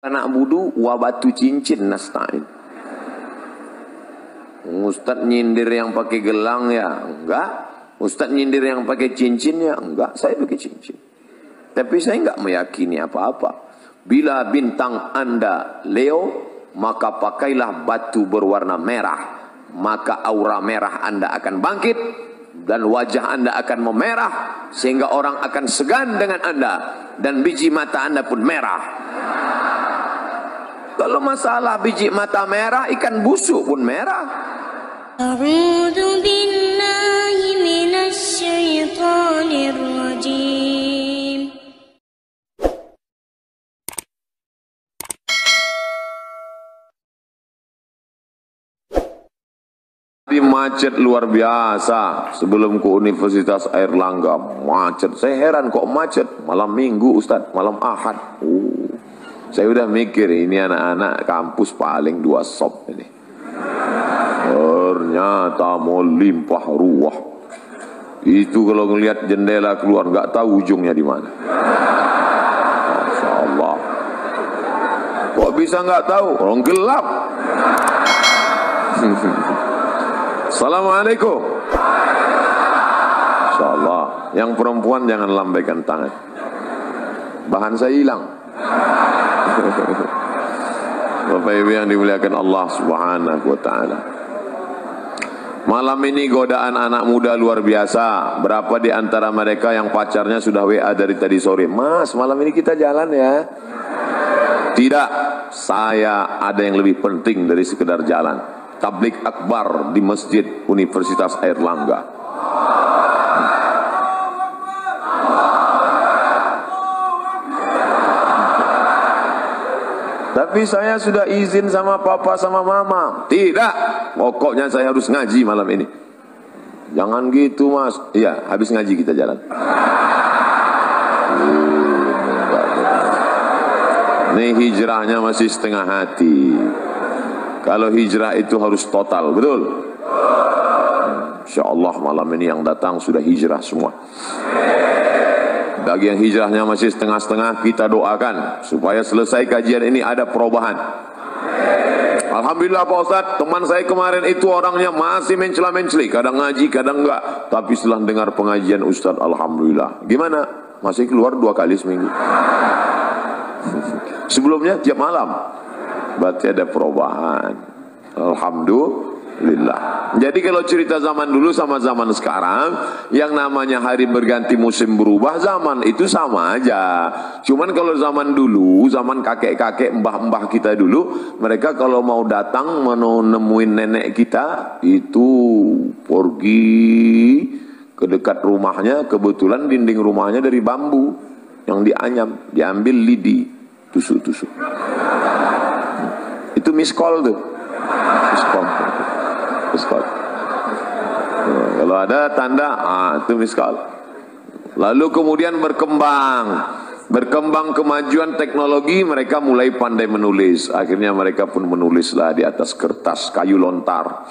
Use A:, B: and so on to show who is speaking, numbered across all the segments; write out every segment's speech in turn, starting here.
A: Anak budu wa batu cincin nasta'in. Ustaz nyindir yang pakai gelang ya enggak, Ustaz nyindir yang pakai cincin ya enggak, saya pakai cincin. Tapi saya enggak meyakini apa-apa. Bila bintang Anda Leo, maka pakailah batu berwarna merah, maka aura merah Anda akan bangkit dan wajah Anda akan memerah sehingga orang akan segan dengan Anda dan biji mata Anda pun merah. Kalau masalah biji mata merah, ikan busuk pun merah.
B: A'udzu billahi minasy syaithanir rajim.
A: Di macet luar biasa sebelum ke Universitas Airlangga, macet. Saya heran kok macet malam Minggu Ustaz, malam Ahad. Saya udah mikir ini anak-anak kampus paling 2 sop ini. Ternyata mau limpah ruah. Itu kalau ngelihat jendela keluar nggak tahu ujungnya di mana. Masya Allah. Kok bisa nggak tahu? Orang gelap. Assalamualaikum. Masya Allah. Yang perempuan jangan lambaikan tangan. Bahan saya hilang. Bapak Ibu yang dimuliakan Allah Subhanahu wa taala. Malam ini godaan anak muda luar biasa. Berapa di antara mereka yang pacarnya sudah WA dari tadi sore? Mas, malam ini kita jalan ya. Tidak, saya ada yang lebih penting dari sekedar jalan. Tablik akbar di Masjid Universitas Airlangga. Tapi saya sudah izin sama papa sama mama. Tidak, pokoknya saya harus ngaji malam ini. Jangan gitu mas. Iya, habis ngaji kita jalan. Nih hijrahnya masih setengah hati. Kalau hijrah itu harus total, betul? Insya Allah malam ini yang datang sudah hijrah semua. Bagi yang hijrahnya masih setengah-setengah, kita doakan supaya selesai kajian ini ada perubahan. Alhamdulillah Pak Ustadz, teman saya kemarin itu orangnya masih mencela-menceli, kadang ngaji, kadang enggak. Tapi setelah dengar pengajian Ustadz, Alhamdulillah. Gimana? Masih keluar 2 kali seminggu. Sebelumnya tiap malam. Berarti ada perubahan. Alhamdulillah. Jadi kalau cerita zaman dulu sama zaman sekarang, yang namanya hari berganti musim berubah, zaman itu sama aja. Cuman kalau zaman dulu, zaman kakek-kakek, mbah-mbah kita dulu, mereka kalau mau datang menemuin nenek kita, itu pergi ke dekat rumahnya, kebetulan dinding rumahnya dari bambu yang dianyam, diambil lidi, tusuk-tusuk. Itu miskol tuh. Miskol. Kalau ada tanda, itu miskal. Lalu kemudian berkembang kemajuan teknologi, mereka mulai pandai menulis. Akhirnya mereka pun menulislah di atas kertas kayu lontar.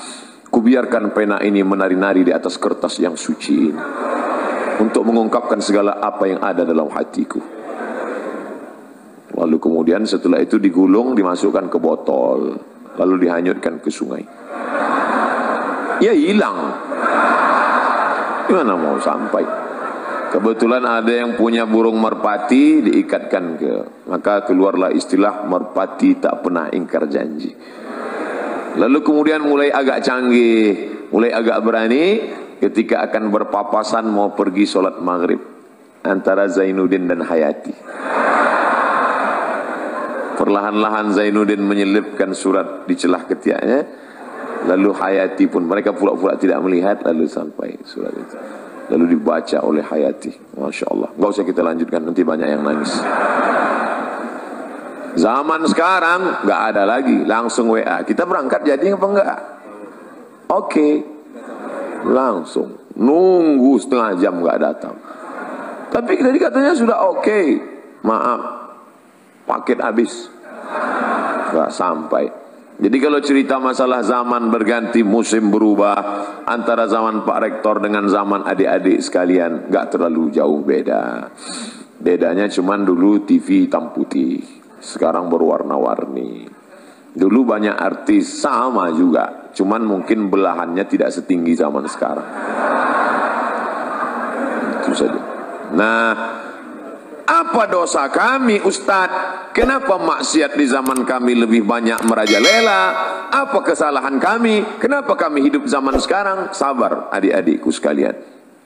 A: Kubiarkan pena ini menari-nari di atas kertas yang suci ini, untuk mengungkapkan segala apa yang ada dalam hatiku. Lalu kemudian setelah itu digulung, dimasukkan ke botol, lalu dihanyutkan ke sungai. Ya hilang. Gimana mau sampai? Kebetulan ada yang punya burung merpati, diikatkan maka keluarlah istilah merpati tak pernah ingkar janji. Lalu kemudian mulai agak canggih, mulai agak berani ketika akan berpapasan mau pergi sholat maghrib antara Zainuddin dan Hayati. Perlahan-lahan Zainuddin menyelipkan surat di celah ketiaknya. Lalu Hayati pun, mereka pula-pula tidak melihat, lalu sampai surat itu. Lalu dibaca oleh Hayati. Masya Allah. Nggak usah kita lanjutkan, nanti banyak yang nangis. Zaman sekarang nggak ada lagi, langsung WA. Kita berangkat jadi apa enggak? Oke. Langsung. Nunggu setengah jam nggak datang. Tapi tadi katanya sudah oke. Maaf, paket habis. Nggak sampai. Jadi kalau cerita masalah zaman berganti, musim berubah, antara zaman Pak Rektor dengan zaman adik-adik sekalian, nggak terlalu jauh beda. Bedanya cuman dulu TV hitam putih, Sekarang berwarna-warni. Dulu banyak artis sama juga, cuman mungkin belahannya tidak setinggi zaman sekarang. Itu saja. Nah, apa dosa kami, Ustadz? Kenapa maksiat di zaman kami lebih banyak merajalela? Apa kesalahan kami? Kenapa kami hidup zaman sekarang? Sabar adik-adikku sekalian.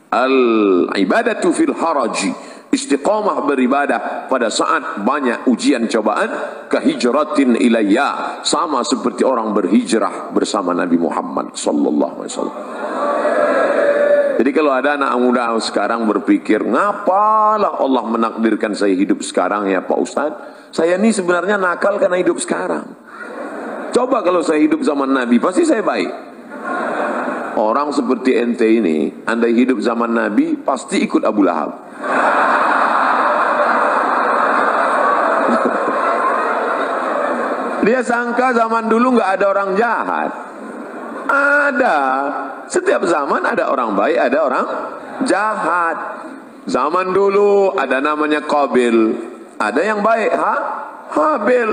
A: Al-ibadatu fil haraji, istiqamah beribadah pada saat banyak ujian cobaan, kahijratin ilayya, sama seperti orang berhijrah bersama Nabi Muhammad sallallahu alaihi wasallam. Jadi kalau ada anak muda sekarang berpikir, ngapalah Allah menakdirkan saya hidup sekarang ya Pak Ustadz? Saya ini sebenarnya nakal karena hidup sekarang. Coba kalau saya hidup zaman Nabi, pasti saya baik. Orang seperti ente ini, andai hidup zaman Nabi, pasti ikut Abu Lahab. Dia sangka zaman dulu nggak ada orang jahat. Ada. Setiap zaman ada orang baik, ada orang jahat. Zaman dulu ada namanya Qabil, ada yang baik, Habil.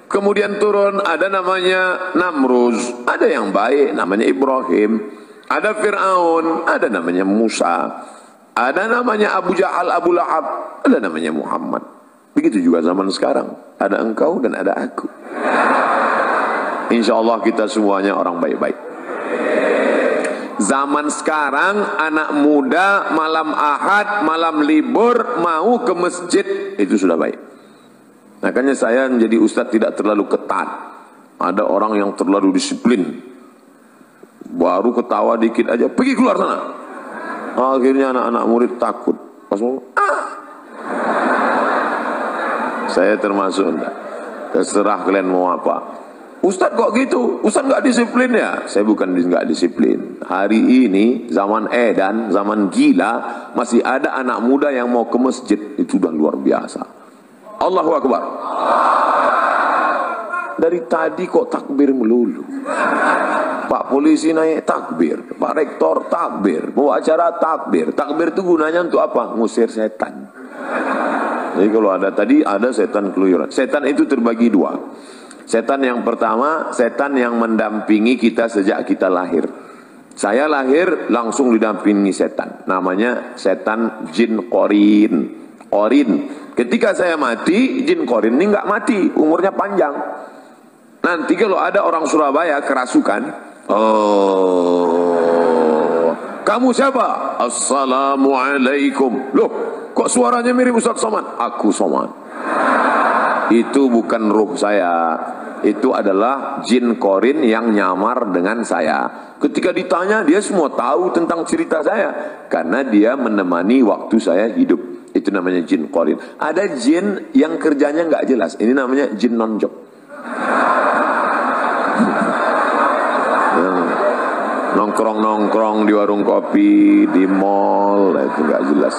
A: Kemudian turun ada namanya Namruz, ada yang baik namanya Ibrahim. Ada Fir'aun, ada namanya Musa. Ada namanya Abu Jahal, Abu Lahab, ada namanya Muhammad. Begitu juga zaman sekarang, ada engkau dan ada aku. Insya Allah kita semuanya orang baik-baik. Zaman sekarang anak muda malam Ahad, malam libur mau ke masjid, itu sudah baik. Makanya saya menjadi ustadz tidak terlalu ketat. Ada orang yang terlalu disiplin, baru ketawa dikit aja pergi keluar sana. Akhirnya anak-anak murid takut. Pas mau, saya termasuk enggak. Terserah kalian mau apa. Ustadz kok gitu? Ustadz nggak disiplin ya? Saya bukan nggak disiplin. Hari ini zaman edan, zaman gila, masih ada anak muda yang mau ke masjid, itu sudah luar biasa. Allahu Akbar. Dari tadi kok takbir melulu. Pak polisi naik takbir, Pak rektor takbir, bawa acara takbir. Takbir itu gunanya untuk apa? Ngusir setan. Jadi kalau ada tadi ada setan keluyuran. Setan itu terbagi dua. Setan yang pertama, setan yang mendampingi kita sejak kita lahir. Saya lahir langsung didampingi setan. Namanya setan jin korin. Ketika saya mati, jin korin ini nggak mati, umurnya panjang. Nanti kalau ada orang Surabaya kerasukan, kamu siapa? Assalamualaikum. Loh, kok suaranya mirip Ustaz Somad? Aku Somad. Itu bukan ruh saya, itu adalah jin korin yang nyamar dengan saya. Ketika ditanya, dia semua tahu tentang cerita saya, karena dia menemani waktu saya hidup. Itu namanya jin korin. Ada jin yang kerjanya nggak jelas, ini namanya jin nonjok. Nongkrong-nongkrong di warung kopi, di mall, itu nggak jelas.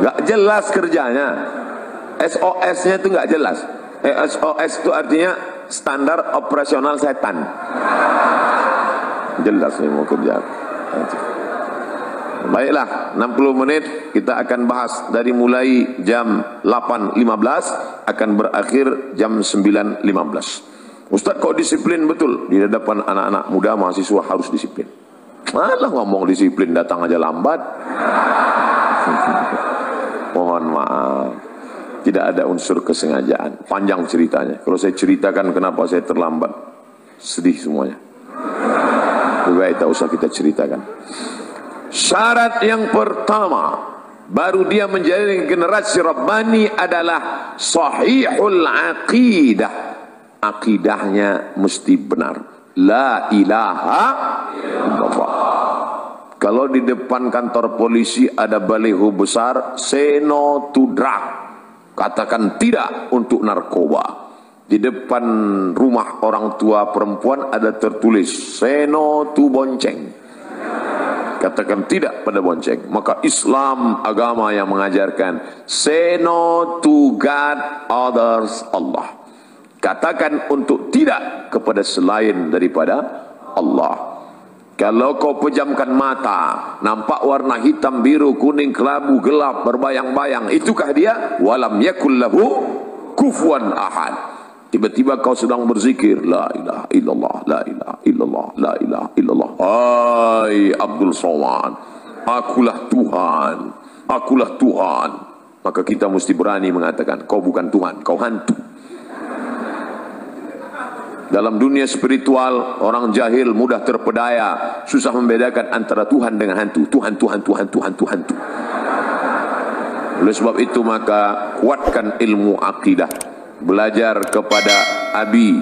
A: Nggak jelas kerjanya. SOS-nya itu nggak jelas. SOS itu artinya standar operasional setan. Jelas nih mau kerja. Baiklah, 60 menit kita akan bahas dari mulai jam 8.15 akan berakhir jam 9.15. Ustadz kok disiplin betul? Di hadapan anak-anak muda mahasiswa harus disiplin. Malah ngomong disiplin datang aja lambat. Mohon maaf. Tidak ada unsur kesengajaan. Panjang ceritanya. Kalau saya ceritakan kenapa saya terlambat, sedih semuanya. Lebih baik tak usah kita ceritakan. Syarat yang pertama, baru dia menjadi generasi Rabbani adalah sahihul aqidah. Akidahnya mesti benar. La ilaha illallah. Kalau di depan kantor polisi ada baliho besar, say no to drug. Katakan tidak untuk narkoba. Di depan rumah orang tua perempuan ada tertulis say no to bonceng. Katakan tidak pada bonceng. Maka Islam agama yang mengajarkan say no to God, others, Allah. Katakan untuk tidak kepada selain daripada Allah. Kalau kau pejamkan mata, nampak warna hitam, biru, kuning, kelabu, gelap, berbayang-bayang, itukah dia? Walam yakul lahu kufuwan ahad. Tiba-tiba kau sedang berzikir, la ilaha illallah, la ilaha illallah, la ilaha illallah. Hai Abdul Somad, akulah Tuhan, akulah Tuhan. Maka kita mesti berani mengatakan, kau bukan Tuhan, kau hantu. Dalam dunia spiritual, orang jahil mudah terpedaya, susah membedakan antara Tuhan dengan hantu. Tuhan, Tuhan, Tuhan, Tuhan, Tuhan, Tuhan. Oleh sebab itu maka kuatkan ilmu akidah. Belajar kepada Abi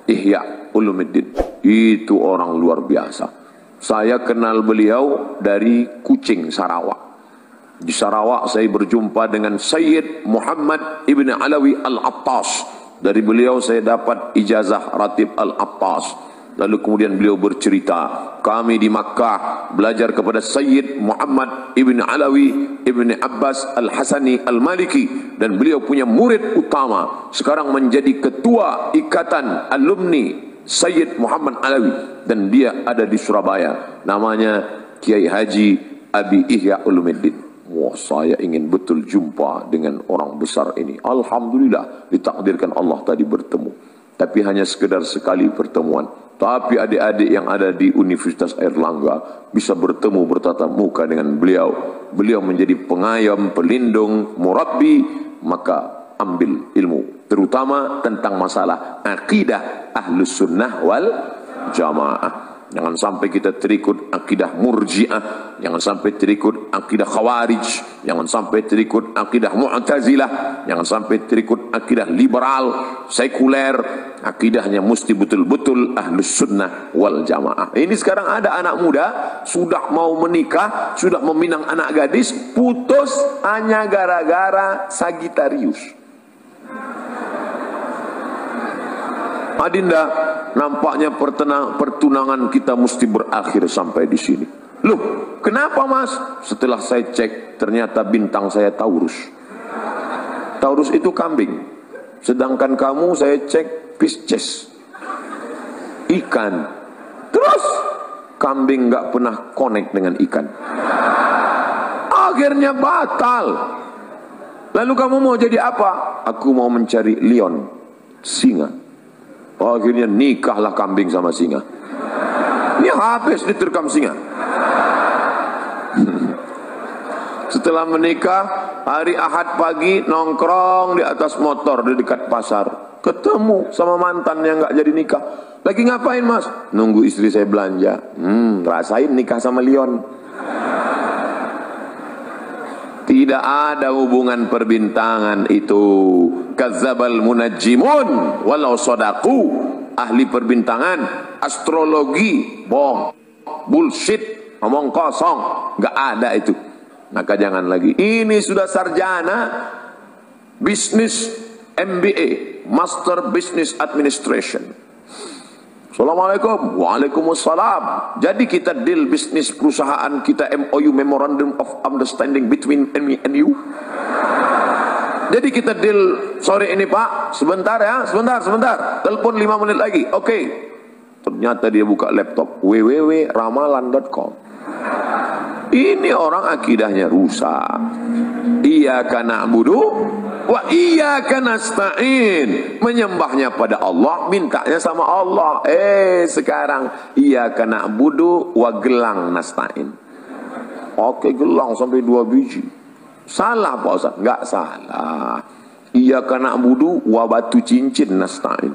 A: Ihya Ulumuddin. Itu orang luar biasa. Saya kenal beliau dari Kucing, Sarawak. Di Sarawak saya berjumpa dengan Sayyid Muhammad Ibn Alawi Al-Attas. Dari beliau saya dapat ijazah Ratib Al-Attas. Lalu kemudian beliau bercerita, kami di Makkah belajar kepada Sayyid Muhammad Ibn Alawi Ibn Abbas Al-Hasani Al-Maliki. Dan beliau punya murid utama, sekarang menjadi ketua ikatan alumni Sayyid Muhammad Alawi. Dan dia ada di Surabaya, namanya Kiai Haji Abi Ihya Ulumuddin. Wah, saya ingin betul jumpa dengan orang besar ini. Alhamdulillah ditakdirkan Allah tadi bertemu. Tapi hanya sekedar sekali pertemuan. Tapi adik-adik yang ada di Universitas Airlangga bisa bertemu bertatap muka dengan beliau. Beliau menjadi pengayom, pelindung, murabbi. Maka ambil ilmu, terutama tentang masalah akidah Ahlus Sunnah wal Jamaah. Jangan sampai kita terikut akidah Murji'ah, jangan sampai terikut akidah Khawarij, jangan sampai terikut akidah Mu'tazilah, jangan sampai terikut akidah liberal, sekuler. Akidahnya mesti betul-betul Ahlus Sunnah wal Jamaah. Ini sekarang ada anak muda sudah mau menikah, sudah meminang anak gadis, putus hanya gara-gara Sagittarius. Adinda, nampaknya pertunangan kita mesti berakhir sampai di sini. Loh, kenapa mas? Setelah saya cek, ternyata bintang saya Taurus. Taurus itu kambing. Sedangkan kamu saya cek Pisces, ikan. Terus kambing nggak pernah connect dengan ikan. Akhirnya batal. Lalu kamu mau jadi apa? Aku mau mencari lion, singa. Akhirnya nikahlah kambing sama singa. Ini habis diterkam singa. Setelah menikah, hari Ahad pagi nongkrong di atas motor di dekat pasar. Ketemu sama mantan yang nggak jadi nikah. Lagi ngapain mas? Nunggu istri saya belanja. Rasain nikah sama lion. Tidak ada hubungan perbintangan itu. Kazzabal munajjimun walau sodaku. Ahli perbintangan, astrologi, bohong, bullshit, ngomong kosong, nggak ada itu. Maka jangan lagi. Ini sudah sarjana bisnis MBA, Master Business Administration. Assalamualaikum. Waalaikumsalam. Jadi kita deal bisnis perusahaan kita, MOU, Memorandum of Understanding between me and you. Jadi kita deal sore ini pak, sebentar ya, sebentar. Telepon 5 menit lagi, oke. Ternyata dia buka laptop, www.ramalan.com. Ini orang akidahnya rusak. Iyyaka na'budu wa iyyaka nasta'in. Menyembahnya pada Allah, mintanya sama Allah. Sekarang iyyaka na'budu wa gelang nasta'in. Oke, gelang sampai 2 biji. Salah Pak Ustaz? Enggak salah. Iyyaka na'budu wa batu cincin nasta'in.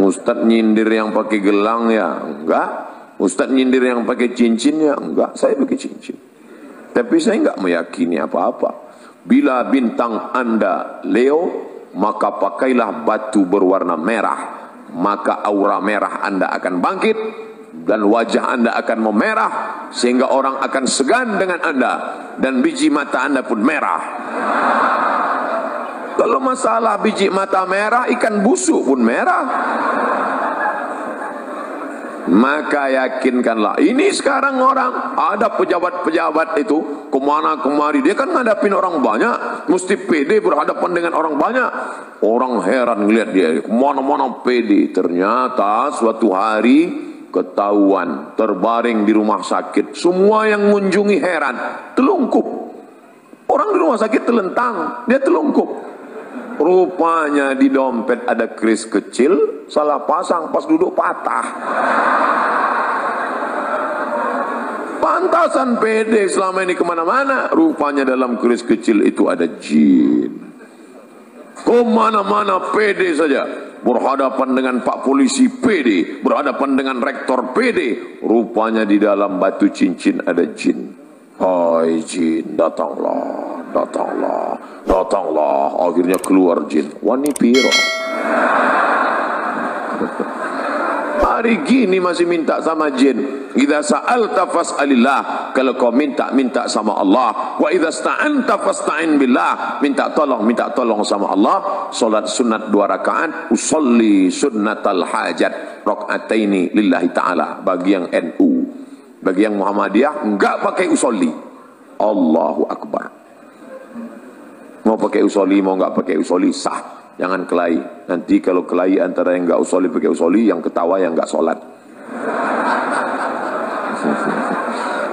A: Ustaz nyindir yang pakai gelang ya? Enggak. Ustaz nyindir yang pakai cincin ya? Enggak. Saya pakai cincin. Tapi saya enggak meyakini apa-apa. Bila bintang Anda Leo, maka pakailah batu berwarna merah. Maka aura merah Anda akan bangkit. Dan wajah Anda akan memerah, sehingga orang akan segan dengan Anda. Dan biji mata Anda pun merah. Kalau masalah biji mata merah, ikan busuk pun merah. Maka yakinkanlah, ini sekarang orang ada pejabat-pejabat itu kemana kemari, dia kan ngadapin orang banyak, mesti pede berhadapan dengan orang banyak. Orang heran ngeliat dia kemana-mana pede. Ternyata suatu hari ketahuan terbaring di rumah sakit, semua yang mengunjungi heran, telungkup. Orang di rumah sakit telentang, dia telungkup. Rupanya di dompet ada kris kecil, salah pasang, pas duduk patah. Pantasan pede selama ini kemana-mana. Rupanya dalam kris kecil itu ada jin. Kemana-mana pede saja. Berhadapan dengan Pak Polisi pede, berhadapan dengan Rektor pede. Rupanya di dalam batu cincin ada jin. Hai jin, datanglah, datanglah, datanglah. Akhirnya keluar jin. Wani piro. Hari gini masih minta sama jin. Idza sa'alta fas'alillah. Kalau kau minta sama Allah. Wa idza sta'anta fasta'in billah. Minta tolong sama Allah. Salat sunat 2 rakaat, usolli sunnatal hajat rakaataini lillahi ta'ala. Bagi yang NU, bagi yang Muhammadiyah enggak pakai usolli. Allahu Akbar. Mau pakai usolli mau enggak pakai usolli sah. Jangan kelahi. Nanti kalau kelahi antara yang enggak usolli pakai usolli, yang ketawa yang enggak sholat.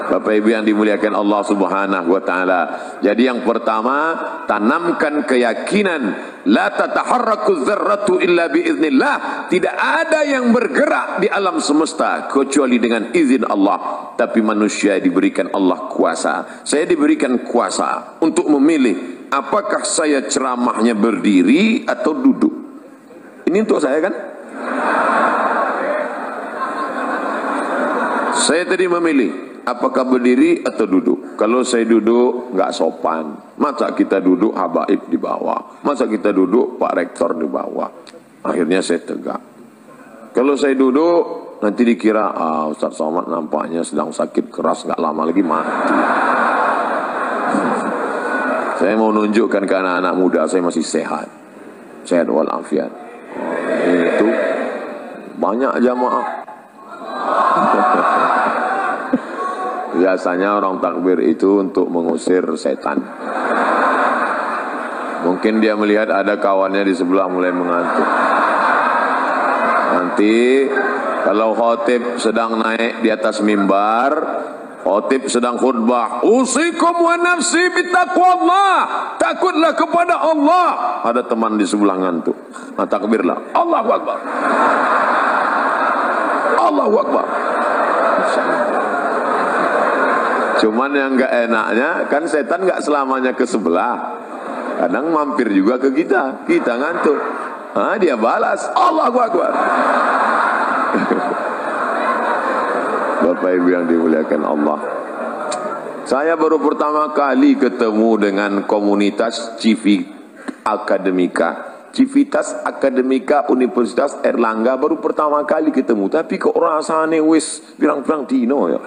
A: Bapak Ibu yang dimuliakan Allah Subhanahu wa taala. Jadi yang pertama, tanamkan keyakinan la tataharraku dzarratu illa biiznillah. Tidak ada yang bergerak di alam semesta kecuali dengan izin Allah. Tapi manusia diberikan Allah kuasa. Saya diberikan kuasa untuk memilih apakah saya ceramahnya berdiri atau duduk. Ini untuk saya kan? Saya tadi memilih apakah berdiri atau duduk. Kalau saya duduk nggak sopan. Masa kita duduk habaib di bawah. Masa kita duduk Pak Rektor di bawah. Akhirnya saya tegak. Kalau saya duduk nanti dikira Ustaz Somad nampaknya sedang sakit keras, nggak lama lagi mati. Saya mau nunjukkan ke anak-anak muda saya masih sehat. Sehat walafiat. Itu banyak jamaah. Biasanya orang takbir itu untuk mengusir setan. Mungkin dia melihat ada kawannya di sebelah mulai mengantuk. Nanti kalau khotib sedang naik di atas mimbar, khotib sedang khutbah, usikum wa nafsi bittaqwallah, takutlah kepada Allah. Ada teman di sebelah ngantuk. Nah, takbirlah, Allahu Akbar, Allahu Akbar. Cuman yang enggak enaknya kan setan enggak selamanya ke sebelah. Kadang mampir juga ke kita. Kita ngantuk. Dia balas Allahu Akbar. Bapak Ibu yang dimuliakan Allah. Saya baru pertama kali ketemu dengan komunitas Civitas Akademika Universitas Erlangga, baru pertama kali ketemu. Tapi kok rasanya wis pirang-pirang dino ya.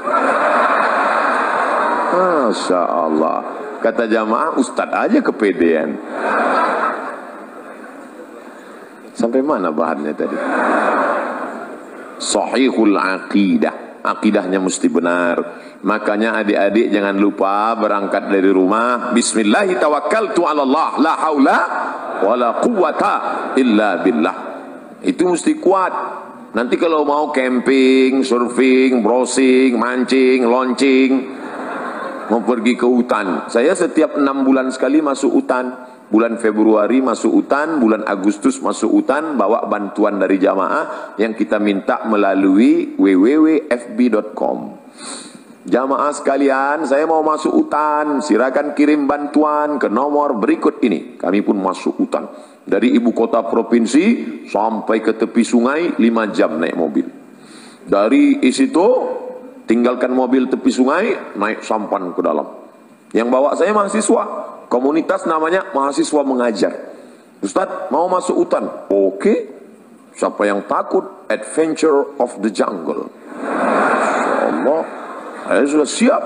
A: Masya Allah. Kata jamaah, Ustadz aja kepedean. Sampai mana bahannya tadi? Sahihul aqidah. Akidahnya mesti benar. Makanya adik-adik jangan lupa berangkat dari rumah, bismillahi tawakkaltu ala Allah, la haula wala quwata illa billah. Itu mesti kuat. Nanti kalau mau camping, surfing, browsing, mancing, launching, mau pergi ke hutan. Saya setiap 6 bulan sekali masuk hutan. Bulan Februari masuk hutan, bulan Agustus masuk hutan, bawa bantuan dari jamaah yang kita minta melalui www.fb.com. Jamaah sekalian, saya mau masuk hutan, silakan kirim bantuan ke nomor berikut ini. Kami pun masuk hutan. Dari ibu kota provinsi sampai ke tepi sungai 5 jam naik mobil. Dari situ tinggalkan mobil tepi sungai, naik sampan ke dalam. Yang bawa saya mahasiswa, komunitas namanya Mahasiswa Mengajar. Ustadz mau masuk hutan? Oke. Siapa yang takut? Adventure of the Jungle. Insyaallah, saya sudah siap.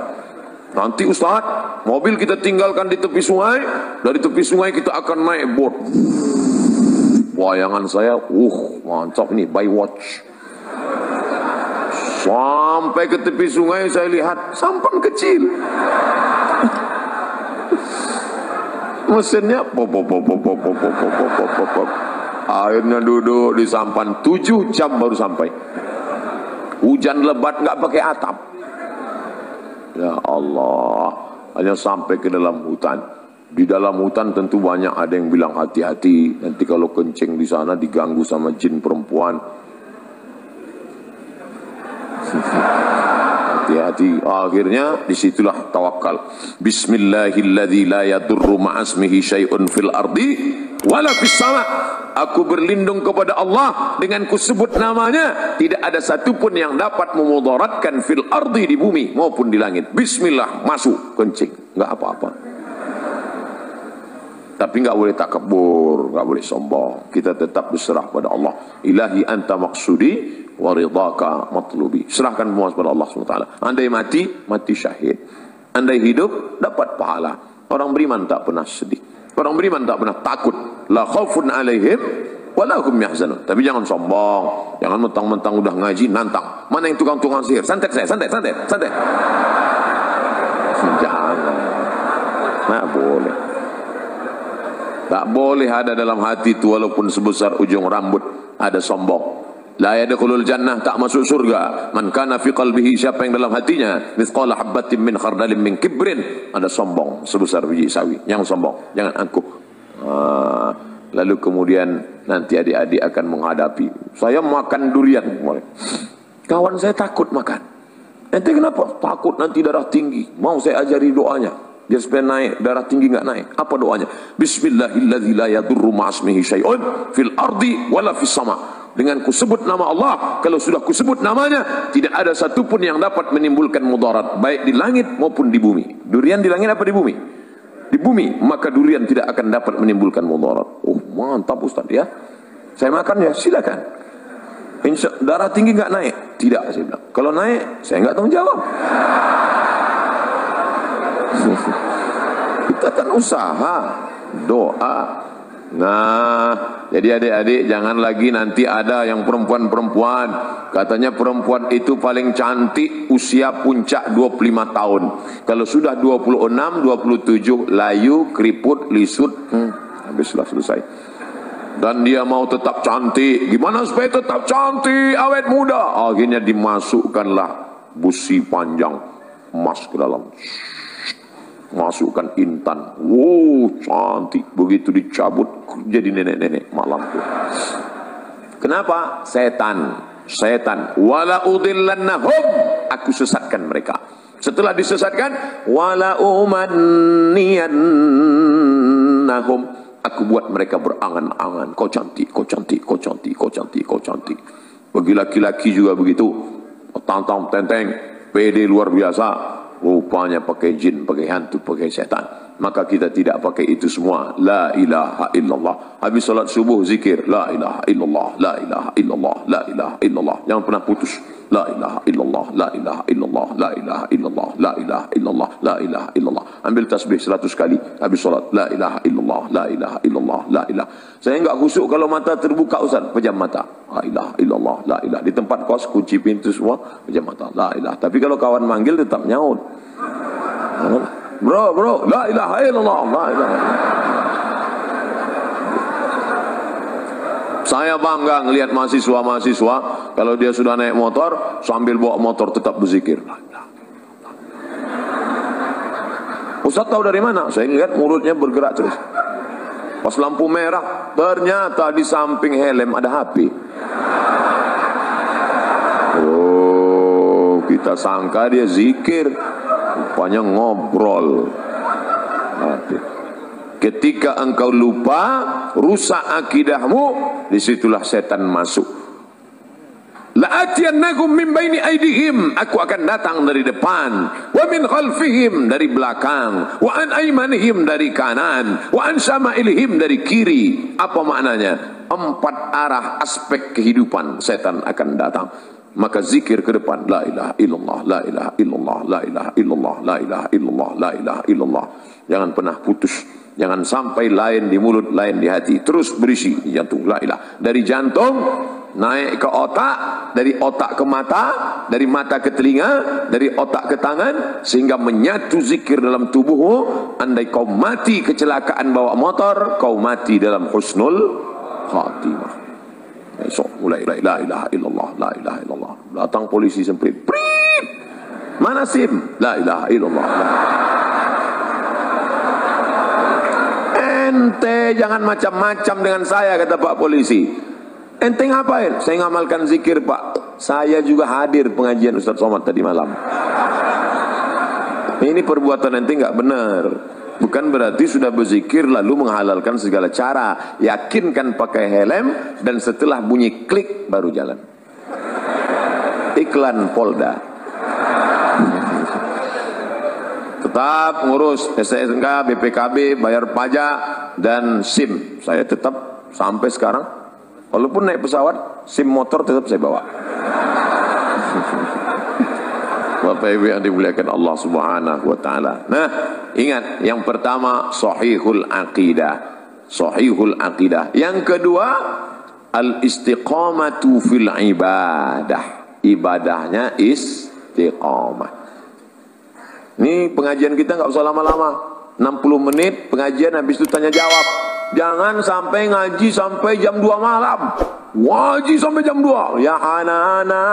A: Nanti Ustadz, mobil kita tinggalkan di tepi sungai. Dari tepi sungai kita akan naik boat. Wayangan saya, mantap ini, by watch. Sampai ke tepi sungai saya lihat sampan kecil. Mesinnya pop. Akhirnya duduk di sampan 7 jam baru sampai. Hujan lebat nggak pakai atap. Ya Allah, hanya sampai ke dalam hutan. Di dalam hutan tentu banyak ada yang bilang hati-hati, nanti kalau kencing di sana diganggu sama jin perempuan. Hati-hati. Akhirnya disitulah tawakal. Bismillahilladzi la yadurru ma'asmihi syai'un fil ardi wala fis sama. Aku berlindung kepada Allah dengan kusebut namanya, tidak ada satupun yang dapat memudaratkan fil ardi, di bumi maupun di langit. Bismillah, masuk kencing, enggak apa-apa. Tapi enggak boleh takabur, enggak boleh sombong. Kita tetap berserah pada Allah. Ilahi anta maksudi wa ridhaka matlubi. Serahkan semua kepada Allah SWT. Andai mati, mati syahid. Andai hidup, dapat pahala. Orang beriman tak pernah sedih. Orang beriman tak pernah takut. La khaufun alaihim wa lahum yahzanun. Tapi jangan sombong. Jangan mentang-mentang udah ngaji nantang. Mana yang tukang-tukang sihir? Santet saya, santet. Jangan. Nah, boleh. Tak boleh ada dalam hati itu walaupun sebesar ujung rambut ada sombong. La yadkhulul jannah, tak masuk surga. Man kana fi qalbihi, siapa yang dalam hatinya mithqala habatin min khardalin min kibrin, ada sombong sebesar biji sawi. Yang sombong, jangan angkuh. Lalu kemudian nanti adik-adik akan menghadapi, saya makan durian kemarin. Kawan saya takut makan. Ente kenapa? Takut nanti darah tinggi. Mau saya ajari doanya biar supaya naik, darah tinggi enggak naik. Apa doanya? Bismillahilladzi la yadurru ma'asmihi syai'un fil ardi wala fis sama. Dengan kusebut nama Allah, kalau sudah kusebut namanya, tidak ada satupun yang dapat menimbulkan mudarat, baik di langit maupun di bumi. Durian di langit apa di bumi? Di bumi, maka durian tidak akan dapat menimbulkan mudarat. Oh, mantap Ustaz ya. Saya makan ya, silakan. Darah tinggi enggak naik? Tidak, saya bilang. Kalau naik, saya enggak tanggung jawab. Kita kan usaha, doa. Nah, jadi adik-adik jangan lagi nanti ada yang perempuan-perempuan katanya perempuan itu paling cantik usia puncak 25 tahun. Kalau sudah 26, 27 layu, keriput, lisut, habislah selesai. Dan dia mau tetap cantik. Gimana supaya tetap cantik, awet muda? Akhirnya dimasukkanlah busi panjang emas ke dalam. Masukkan intan. Wow, cantik. Begitu dicabut jadi nenek-nenek malam itu. Kenapa? Setan. Wala udillannahum, aku sesatkan mereka. Setelah disesatkan, wala umanniyannahum, aku buat mereka berangan-angan. Kau cantik. Bagi laki-laki juga begitu. Tantang tenteng, pede luar biasa. Rupanya pakai jin, pakai hantu, pakai setan. Maka kita tidak pakai itu semua. La ilaha illallah. Habis salat subuh zikir, la ilaha illallah, la ilaha illallah, la ilaha illallah. Jangan pernah putus. La ilaha illallah, la ilaha illallah, la ilaha illallah, la ilaha illallah, la ilaha illallah. Ambil tasbih 100 kali habis salat. La ilaha illallah, la ilaha illallah, la ilaha. Saya enggak khusyuk kalau mata terbuka Ustaz, pejam mata. La ilaha illallah, la ilaha. Di tempat kos kunci pintu semua, pejam mata. La ilaha. Tapi kalau kawan manggil tetap nyaut. Bro, la ilaha illallah, la ilaha. Saya bangga ngelihat mahasiswa kalau dia sudah naik motor sambil bawa motor tetap berzikir. Ustaz tahu dari mana? Saya lihat mulutnya bergerak terus. Pas lampu merah, ternyata di samping helm ada HP. Oh, kita sangka dia zikir, rupanya ngobrol. Ketika engkau lupa, rusak akidahmu, disitulah setan masuk. La'atiyannakum min baini aydihim, aku akan datang dari depan, wa min khalfihim, dari belakang, wa an aymanihim, dari kanan, wa an syama'ilihim, dari kiri. Apa maknanya? 4 arah aspek kehidupan setan akan datang. Maka zikir ke depan, la ilaha illallah, la ilaha illallah, la ilaha illallah, la ilaha illallah, la ilaha illallah. Jangan pernah putus. Jangan sampai lain di mulut, lain di hati. Terus berisi di jantung, la ilaha. Dari jantung naik ke otak, dari otak ke mata, dari mata ke telinga, dari otak ke tangan, sehingga menyatu zikir dalam tubuhmu. Andai kau mati kecelakaan bawa motor, kau mati dalam husnul khatimah. Besok mulai la ilaha illallah, la ilaha illallah. Datang polisi semprit, prit, mana SIM? La ilaha illallah. Ente jangan macam-macam dengan saya, kata Pak Polisi. Ente ngapain? Saya ngamalkan zikir, Pak. Saya juga hadir pengajian Ustaz Somad tadi malam. Ini perbuatan ente nggak benar. Bukan berarti sudah berzikir lalu menghalalkan segala cara. Yakinkan pakai helm, dan setelah bunyi klik baru jalan. Iklan Polda. Tetap ngurus SSNK, BPKB, bayar pajak, dan SIM. Saya tetap sampai sekarang, walaupun naik pesawat, SIM motor tetap saya bawa. Bapak Ibu yang dimuliakan Allah Subhanahu wa taala. Nah, ingat, yang pertama sahihul aqidah. Sahihul aqidah. Yang kedua, al-istiqamatu fil ibadah. Ibadahnya istiqamah. Ini pengajian kita nggak usah lama-lama. 60 menit pengajian, habis itu tanya jawab. Jangan sampai ngaji sampai jam 2 malam. Ngaji sampai jam 2. Ya anana,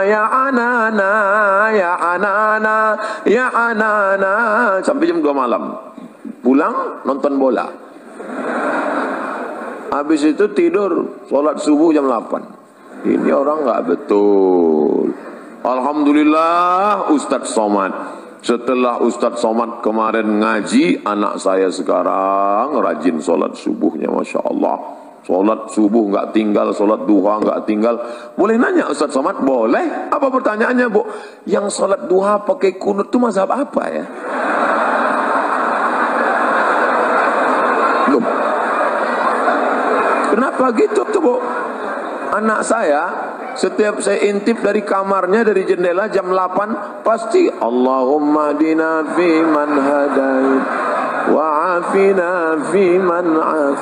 A: ya anana, ya anana, ya anana, sampai jam 2 malam. Pulang nonton bola. Habis itu tidur, sholat subuh jam 8. Ini orang nggak betul. Alhamdulillah Ustadz Somad. Setelah Ustadz Somad kemarin ngaji, anak saya sekarang rajin sholat subuhnya, Masya Allah. Sholat subuh nggak tinggal, sholat duha nggak tinggal. Boleh nanya Ustadz Somad? Boleh. Apa pertanyaannya, Bu? Yang sholat duha pakai kunut itu mazhab apa ya? Loh, kenapa gitu tuh, Bu? Anak saya, setiap saya intip dari kamarnya, dari jendela jam 8, pasti Allahumma dina fi man hadait wa afina fi man af.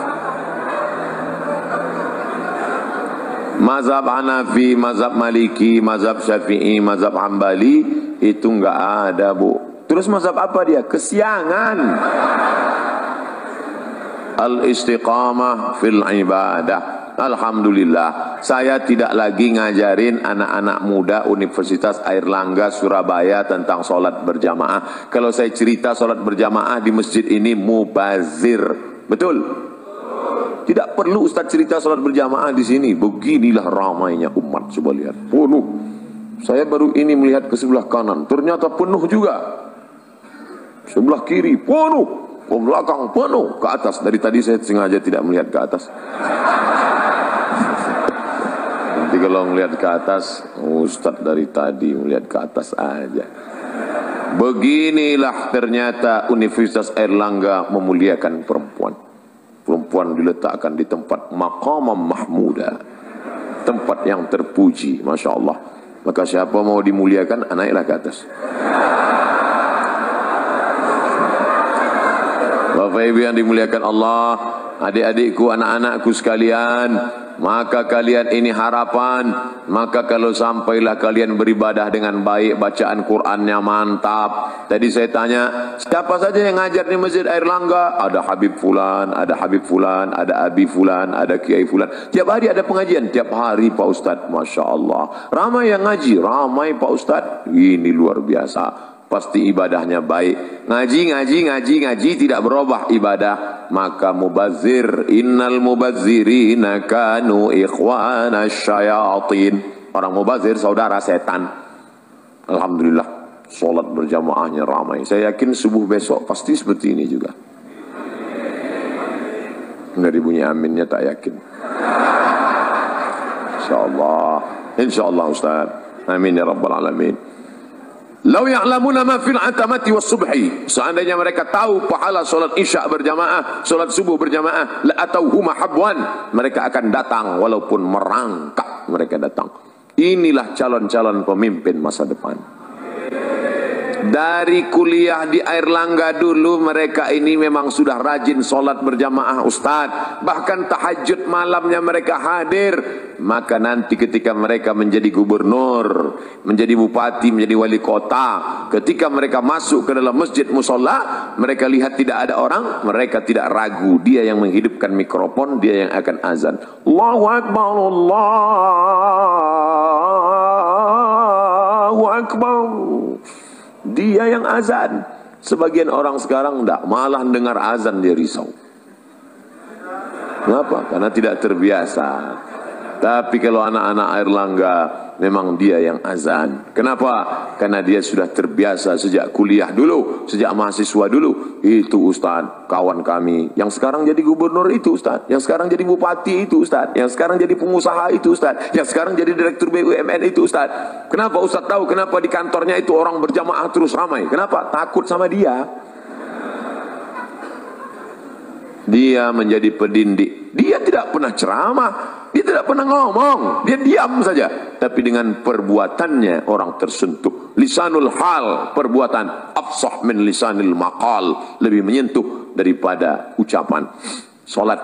A: Mazhab Hanafi, mazhab Maliki, mazhab Syafi'i, mazhab Hambali itu enggak ada, Bu. Terus mazhab apa dia? Kesiangan. Al-istiqamah fil ibadah. Alhamdulillah, saya tidak lagi ngajarin anak-anak muda Universitas Airlangga Surabaya tentang sholat berjamaah. Kalau saya cerita sholat berjamaah di masjid ini mubazir, betul? Tidak perlu Ustaz cerita sholat berjamaah di sini. Beginilah ramainya umat, coba lihat, penuh. Saya baru ini melihat ke sebelah kanan, ternyata penuh juga. Sebelah kiri penuh, ke belakang penuh, ke atas. Dari tadi saya sengaja tidak melihat ke atas. Nanti kalau melihat ke atas, Ustadz dari tadi melihat ke atas aja. Beginilah ternyata Universitas Airlangga memuliakan perempuan. Perempuan diletakkan di tempat maqamam mahmuda, tempat yang terpuji, Masya Allah. Maka siapa mau dimuliakan, naiklah ke atas. Bapak Ibu yang dimuliakan Allah, adik-adikku, anak-anakku sekalian, maka kalian ini harapan. Maka kalau sampailah kalian beribadah dengan baik, bacaan Qur'annya mantap. Tadi saya tanya, siapa saja yang ngajar di Masjid Airlangga? Ada Habib Fulan, ada Habib Fulan, ada Abi Fulan, ada Kiai Fulan. Tiap hari ada pengajian, tiap hari Pak Ustadz. Masya Allah, ramai yang ngaji, ramai Pak Ustadz. Ini luar biasa. Pasti ibadahnya baik. Ngaji tidak berubah ibadah, maka mubazir. Innal mubazzirina kanu ikhwana syayatin. Orang mubazir saudara setan. Alhamdulillah, sholat berjamaahnya ramai. Saya yakin subuh besok pasti seperti ini juga. Dari bunyi aminnya tak yakin. Insyaallah Ustaz. Amin ya rabbal alamin. Lau ya'lamuna ma fil atamati was subhi. Seandainya mereka tahu pahala solat isya berjamaah, solat subuh berjamaah, la atauhuma habwan. Mereka akan datang walaupun merangkak, mereka datang. Inilah calon-calon pemimpin masa depan. Dari kuliah di Airlangga dulu mereka ini memang sudah rajin sholat berjamaah Ustaz. Bahkan tahajud malamnya mereka hadir. Maka nanti ketika mereka menjadi gubernur, menjadi bupati, menjadi wali kota, ketika mereka masuk ke dalam masjid musola, mereka lihat tidak ada orang, mereka tidak ragu. Dia yang menghidupkan mikrofon, dia yang akan azan. Allahu Akbar, Allahu Akbar. Dia yang azan. Sebagian orang sekarang enggak, malah dengar azan dia risau. Kenapa? Karena tidak terbiasa. Tapi kalau anak-anak Airlangga memang dia yang azan. Kenapa? Karena dia sudah terbiasa sejak kuliah dulu, sejak mahasiswa dulu. Itu Ustaz, kawan kami yang sekarang jadi gubernur itu Ustaz, yang sekarang jadi bupati itu Ustaz, yang sekarang jadi pengusaha itu Ustaz, yang sekarang jadi direktur BUMN itu Ustaz. Kenapa Ustaz tahu kenapa di kantornya itu orang berjamaah terus ramai? Kenapa? Takut sama dia. Dia menjadi pendindik. Dia tidak pernah ceramah, dia tidak pernah ngomong, dia diam saja. Tapi dengan perbuatannya orang tersentuh. Lisanul hal, perbuatan. Afsah min lisanil maqal, lebih menyentuh daripada ucapan. Salat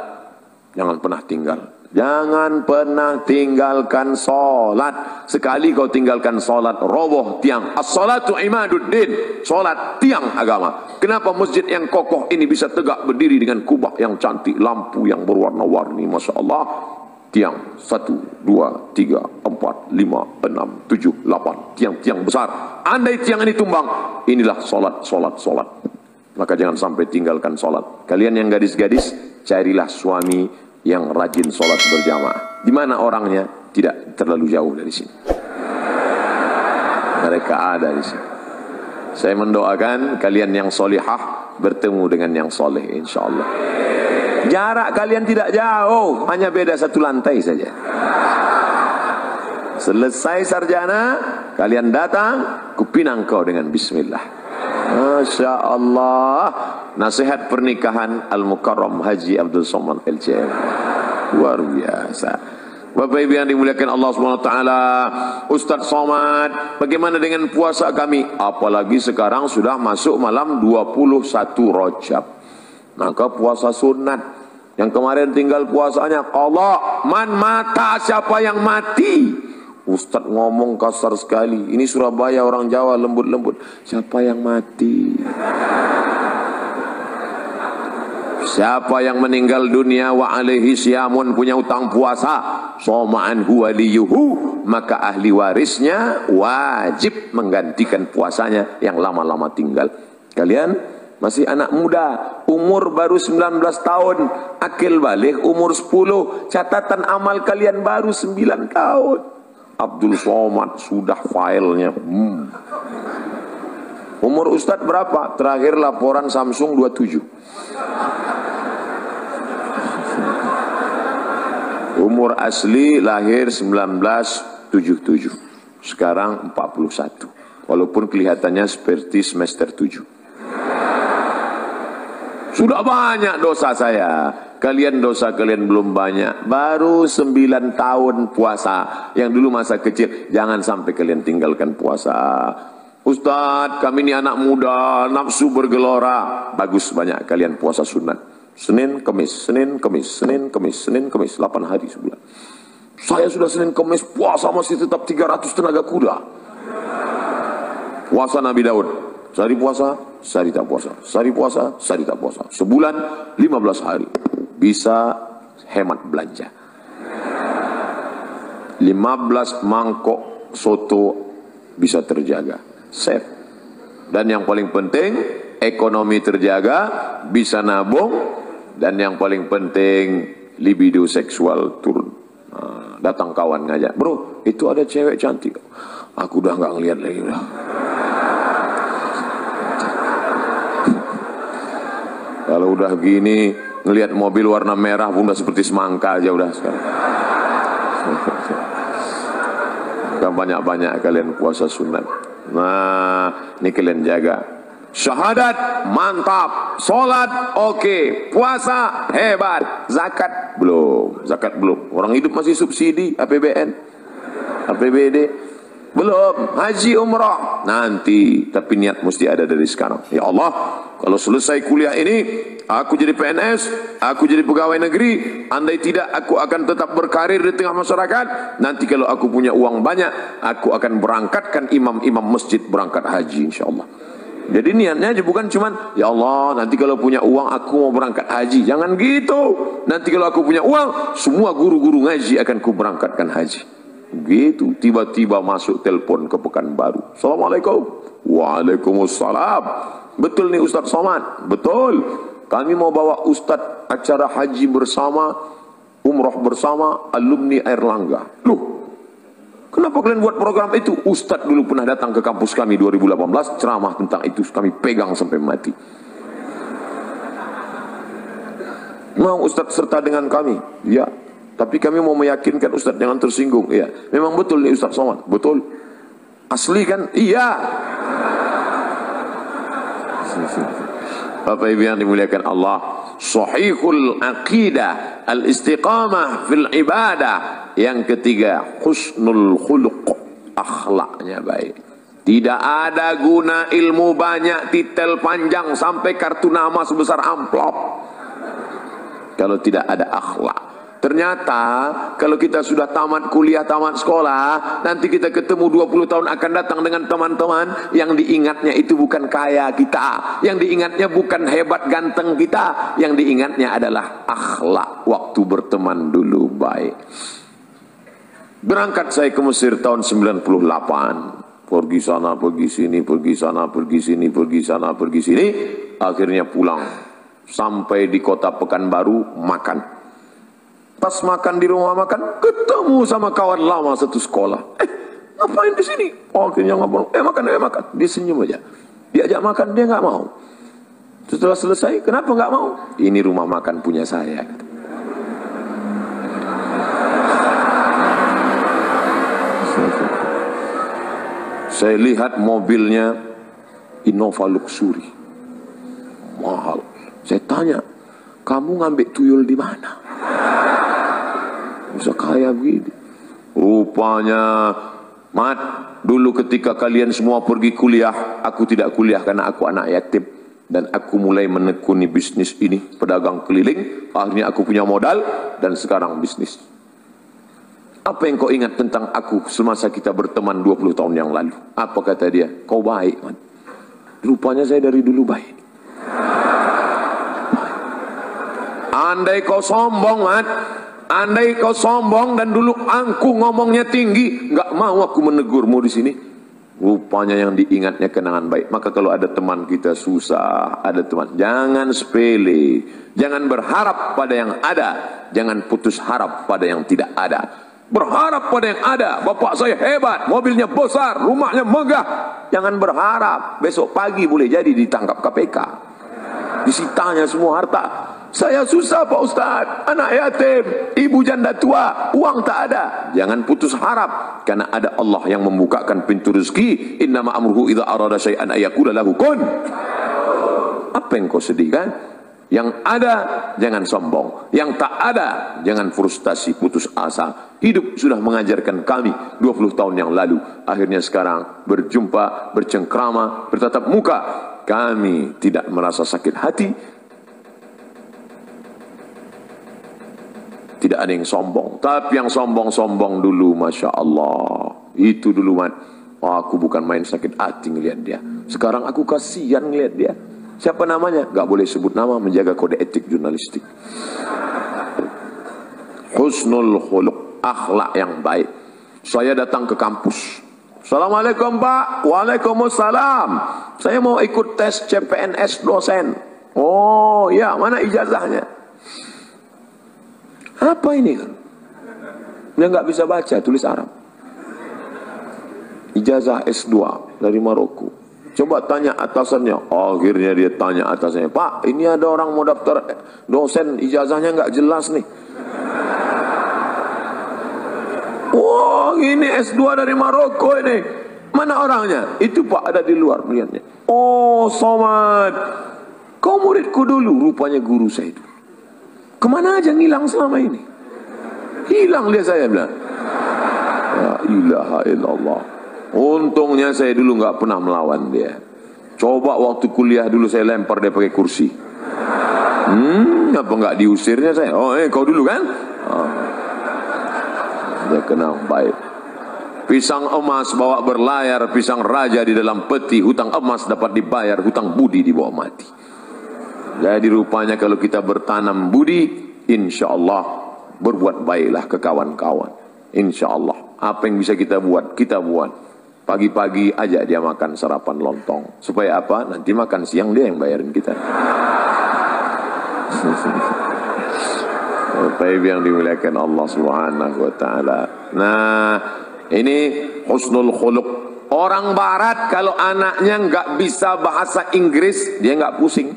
A: jangan pernah tinggal. Jangan pernah tinggalkan salat. Sekali kau tinggalkan salat, roboh tiang. As-salatu imaduddin. Salat tiang agama. Kenapa masjid yang kokoh ini bisa tegak berdiri dengan kubah yang cantik, lampu yang berwarna-warni, Masya Allah. Tiang 1, 2, 3, 4, 5, 6, 7, 8. Tiang-tiang besar. Andai tiang ini tumbang, inilah salat. Maka jangan sampai tinggalkan salat. Kalian yang gadis-gadis, carilah suami yang rajin sholat berjamaah. Di mana orangnya? Tidak terlalu jauh dari sini. Mereka ada di sini. Saya mendoakan kalian yang solihah bertemu dengan yang soleh, insya Allah. Jarak kalian tidak jauh, hanya beda 1 lantai saja. Selesai sarjana, kalian datang, kupinang kau dengan bismillah. Masya Allah. Nasihat pernikahan Al-Mukarram Haji Abdul Somad LCM. Luar biasa. Bapak Ibu yang dimuliakan Allah SWT, Ustadz Somad, bagaimana dengan puasa kami? Apalagi sekarang sudah masuk malam 21 Rajab. Maka puasa sunat. Yang kemarin tinggal puasanya qadha. Man mata, siapa yang mati? Ustadz ngomong kasar sekali. Ini Surabaya, orang Jawa lembut-lembut. Siapa yang mati? Siapa yang meninggal dunia wa alaihi siyamun, punya utang puasa, soma'an huwa liyuhu, maka ahli warisnya wajib menggantikan puasanya yang lama-lama tinggal. Kalian masih anak muda, umur baru 19 tahun, akil balik umur 10, catatan amal kalian baru 9 tahun. Abdul Somad sudah filenya. Umur Ustadz berapa? Terakhir laporan Samsung 27. Umur asli lahir 1977. Sekarang 41. Walaupun kelihatannya seperti semester 7. Sudah banyak dosa saya. Kalian dosa kalian belum banyak. Baru 9 tahun puasa. Yang dulu masa kecil. Jangan sampai kalian tinggalkan puasa. Ustadz, kami ini anak muda, nafsu bergelora. Bagus, banyak kalian puasa sunat. Senin, Kemis, Senin, Kemis, Senin, Kemis, Senin, Kemis. 8 hari sebulan. Saya sudah Senin, Kemis, puasa masih tetap 300 tenaga kuda. Puasa Nabi Daud. Sehari puasa, sehari tak puasa. Sehari puasa, sehari tak puasa. Sebulan, 15 hari. Bisa hemat belanja. 15 mangkok soto bisa terjaga. Save. Dan yang paling penting, ekonomi terjaga, bisa nabung, dan yang paling penting, libido seksual turun. Nah, datang kawan ngajak, bro, itu ada cewek cantik. Aku udah nggak ngeliat lagi. Kalau udah gini, ngelihat mobil warna merah pun udah seperti semangka aja udah sekarang. Banyak-banyak kalian puasa sunat. Nah, ini kalian jaga. Syahadat mantap, sholat oke, puasa hebat, zakat belum. Orang hidup masih subsidi, APBN, APBD. Belum. Haji umrah nanti, tapi niat mesti ada dari sekarang. Ya Allah, kalau selesai kuliah ini aku jadi PNS, aku jadi pegawai negeri, andai tidak aku akan tetap berkarir di tengah masyarakat. Nanti kalau aku punya uang banyak, aku akan berangkatkan imam-imam masjid berangkat haji insyaallah. Jadi niatnya aja bukan cuman ya Allah nanti kalau punya uang aku mau berangkat haji. Jangan gitu. Nanti kalau aku punya uang semua guru-guru ngaji akan ku berangkatkan haji. Gitu. Tiba-tiba masuk telepon ke Pekanbaru. Assalamualaikum. Waalaikumsalam. Betul nih Ustaz Somad? Betul. Kami mau bawa Ustaz acara haji bersama, umroh bersama alumni Airlangga. Loh, kenapa kalian buat program itu? Ustadz dulu pernah datang ke kampus kami 2018, ceramah tentang itu, kami pegang sampai mati. Mau Ustadz serta dengan kami? Ya, tapi kami mau meyakinkan Ustadz jangan tersinggung. Ya, memang betul nih Ustadz Somad? Betul. Asli kan? Iya. Bapak Ibu yang dimuliakan Allah, sahihul aqidah, al-istiqamah fil ibadah. Yang ketiga, husnul khuluq, akhlaknya baik. Tidak ada guna ilmu banyak, titel panjang sampai kartu nama sebesar amplop kalau tidak ada akhlak. Ternyata kalau kita sudah tamat kuliah, tamat sekolah, nanti kita ketemu 20 tahun akan datang dengan teman-teman yang diingatnya itu bukan kaya kita, yang diingatnya bukan hebat ganteng kita, yang diingatnya adalah akhlak waktu berteman dulu baik. Berangkat saya ke Mesir tahun 98. Pergi sana, pergi sini, pergi sana, pergi sini, pergi sana, pergi sini. Akhirnya pulang. Sampai di kota Pekanbaru, makan. Pas makan di rumah makan, ketemu sama kawan lama satu sekolah. Ngapain di sini? Oh, akhirnya ngomong, makan, makan. Dia senyum aja. Diajak makan, dia nggak mau. Setelah selesai, kenapa nggak mau? Ini rumah makan punya saya. Saya lihat mobilnya Innova Luxury, mahal. Saya tanya, kamu ngambil tuyul di mana? Bisa kaya begini. Rupanya, Mat, dulu ketika kalian semua pergi kuliah, aku tidak kuliah karena aku anak yatim. Dan aku mulai menekuni bisnis ini, pedagang keliling. Akhirnya aku punya modal dan sekarang bisnis. Apa yang kau ingat tentang aku semasa kita berteman 20 tahun yang lalu? Apa kata dia? Kau baik, man. Rupanya saya dari dulu baik. Andai kau sombong, man. Andai kau sombong dan dulu aku ngomongnya tinggi, nggak mau aku menegurmu di sini. Rupanya yang diingatnya kenangan baik. Maka kalau ada teman kita susah, ada teman, jangan sepele. Jangan berharap pada yang ada. Jangan putus harap pada yang tidak ada. Berharap pada yang ada. Bapak saya hebat, mobilnya besar, rumahnya megah. Jangan berharap besok pagi boleh jadi ditangkap KPK, disitanya semua harta. Saya susah Pak Ustadz, anak yatim, ibu janda tua, uang tak ada. Jangan putus harap, karena ada Allah yang membukakan pintu rezeki. Innama amruhu idza arada syai'an ayaqula lahu kun. Apa yang kau sedihkan? Yang ada jangan sombong, yang tak ada jangan frustasi, putus asa. Hidup sudah mengajarkan kami 20 tahun yang lalu. Akhirnya sekarang berjumpa, bercengkrama, bertatap muka. Kami tidak merasa sakit hati. Tidak ada yang sombong. Tapi yang sombong-sombong dulu, Masya Allah. Itu dulu, man. Oh, aku bukan main sakit hati ngeliat dia. Sekarang aku kasihan ngeliat dia. Siapa namanya? Gak boleh sebut nama, menjaga kode etik jurnalistik. Husnul khuluq, akhlak yang baik. Saya datang ke kampus. Assalamualaikum Pak. Waalaikumsalam. Saya mau ikut tes CPNS dosen. Oh ya, mana ijazahnya? Apa ini? Dia nggak bisa baca, tulis Arab. Ijazah S2 dari Maroko. Coba tanya atasannya. Akhirnya dia tanya atasannya, Pak, ini ada orang mau daftar dosen, ijazahnya nggak jelas nih. Wah, ini S2 dari Maroko ini. Mana orangnya? Itu Pak, ada di luar melihatnya. Oh, Somad, kau muridku dulu. Rupanya guru saya itu. Kemana aja ngilang selama ini? Hilang dia, saya bilang. La ilaha illallah. Untungnya saya dulu nggak pernah melawan dia. Coba waktu kuliah dulu saya lempar dia pakai kursi. Apa nggak diusirnya saya? Oh, kau dulu kan? Oh. Dia kenal baik. Pisang emas bawa berlayar, pisang raja di dalam peti. Hutang emas dapat dibayar, hutang budi dibawa mati. Jadi rupanya kalau kita bertanam budi, insya Allah berbuat baiklah ke kawan-kawan. Insya Allah apa yang bisa kita buat, kita buat. Pagi-pagi ajak dia makan sarapan lontong. Supaya apa? Nanti makan siang dia yang bayarin kita. Bapak yang dimuliakan Allah Subhanahu wa taala. Nah, ini husnul khuluq. Orang barat kalau anaknya nggak bisa bahasa Inggris, dia nggak pusing.